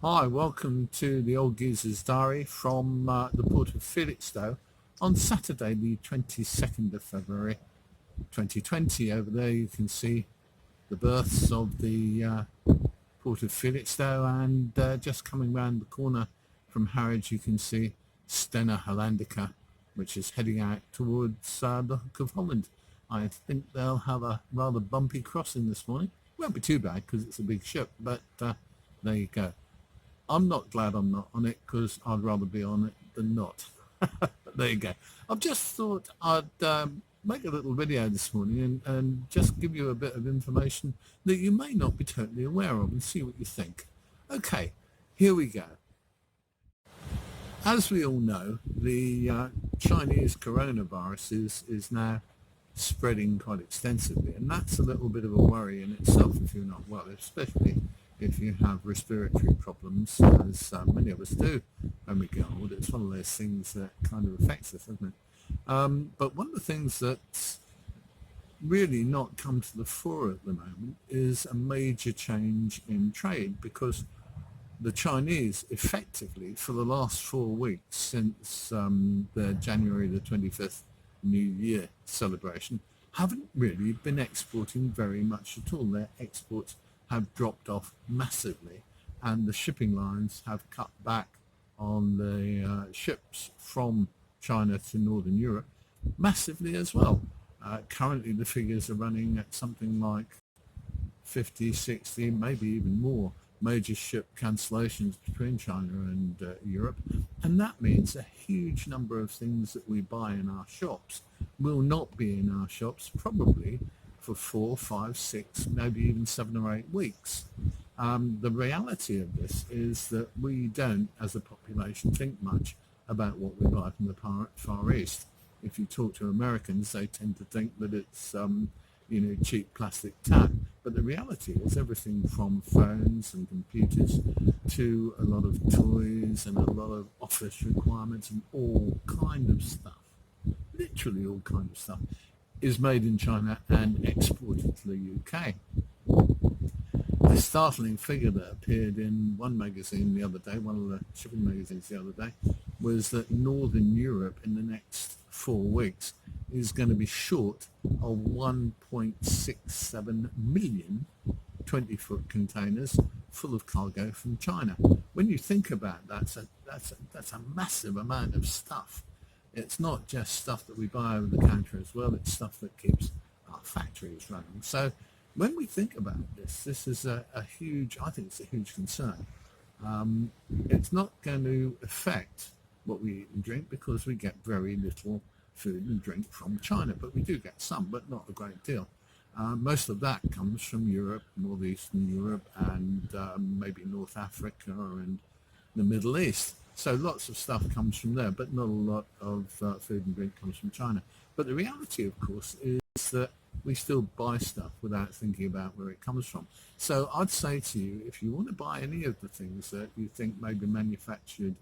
Hi, welcome to the Old Geezer's Diary from the port of Felixstowe on Saturday, the 22nd of February 2020. Over there you can see the berths of the port of Felixstowe, and just coming round the corner from Harwich you can see Stena Hollandica, which is heading out towards the Hook of Holland. I think they'll have a rather bumpy crossing this morning. Won't be too bad because it's a big ship, but there you go. I'm not glad I'm not on it because I'd rather be on it than not. But there you go. I've just thought I'd make a little video this morning and just give you a bit of information that you may not be totally aware of and see what you think. Okay, here we go. As we all know, the Chinese coronavirus is now spreading quite extensively, and that's a little bit of a worry in itself if you're not well, especially if you have respiratory problems, as many of us do when we get old. It's one of those things that kind of affects us, doesn't it? But one of the things that's really not come to the fore at the moment is a major change in trade, because the Chinese effectively for the last 4 weeks since the January the 25th New Year celebration haven't really been exporting very much at all. Their exports have dropped off massively, and the shipping lines have cut back on the ships from China to Northern Europe massively as well. Currently the figures are running at something like 50, 60, maybe even more major ship cancellations between China and Europe. And that means a huge number of things that we buy in our shops will not be in our shops probably for 4, 5, 6, maybe even 7 or 8 weeks. The reality of this is that we don't, as a population, think much about what we buy from the Far East. If you talk to Americans, they tend to think that it's cheap plastic tap. But the reality is everything from phones and computers to a lot of toys and a lot of office requirements and all kind of stuff, literally all kind of stuff, is made in China and exported to the UK. A startling figure that appeared in one magazine the other day, one of the shipping magazines the other day, was that Northern Europe in the next 4 weeks is going to be short of 1.67 million 20-foot containers full of cargo from China. When you think about that, that's a massive amount of stuff. It's not just stuff that we buy over the counter as well, it's stuff that keeps our factories running. So when we think about this is a huge, I think it's a huge concern. It's not going to affect what we eat and drink because we get very little food and drink from China, but we do get some, but not a great deal. Most of that comes from Europe, northeastern Europe, and maybe North Africa and the Middle East. So lots of stuff comes from there, but not a lot of food and drink comes from China. But the reality, of course, is that we still buy stuff without thinking about where it comes from. So I'd say to you, if you want to buy any of the things that you think may be manufactured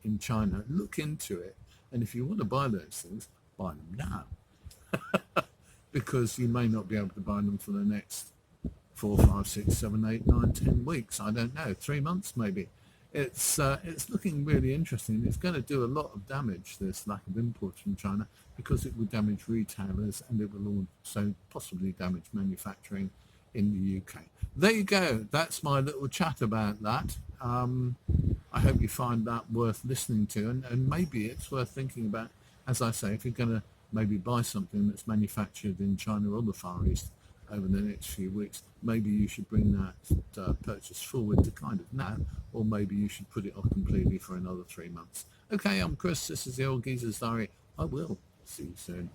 in China, look into it. And if you want to buy those things, buy them now. Because you may not be able to buy them for the next 4, 5, 6, 7, 8, 9, 10 weeks. I don't know, 3 months maybe. It's looking really interesting. It's going to do a lot of damage, this lack of imports from China, because it will damage retailers and it will also possibly damage manufacturing in the UK. There you go. That's my little chat about that. I hope you find that worth listening to, and maybe it's worth thinking about, as I say, if you're going to maybe buy something that's manufactured in China or the Far East over the next few weeks, maybe you should bring that purchase forward to kind of now, or maybe you should put it off completely for another 3 months. Okay, I'm Chris. This is the Old Geezer's Diary. I will see you soon.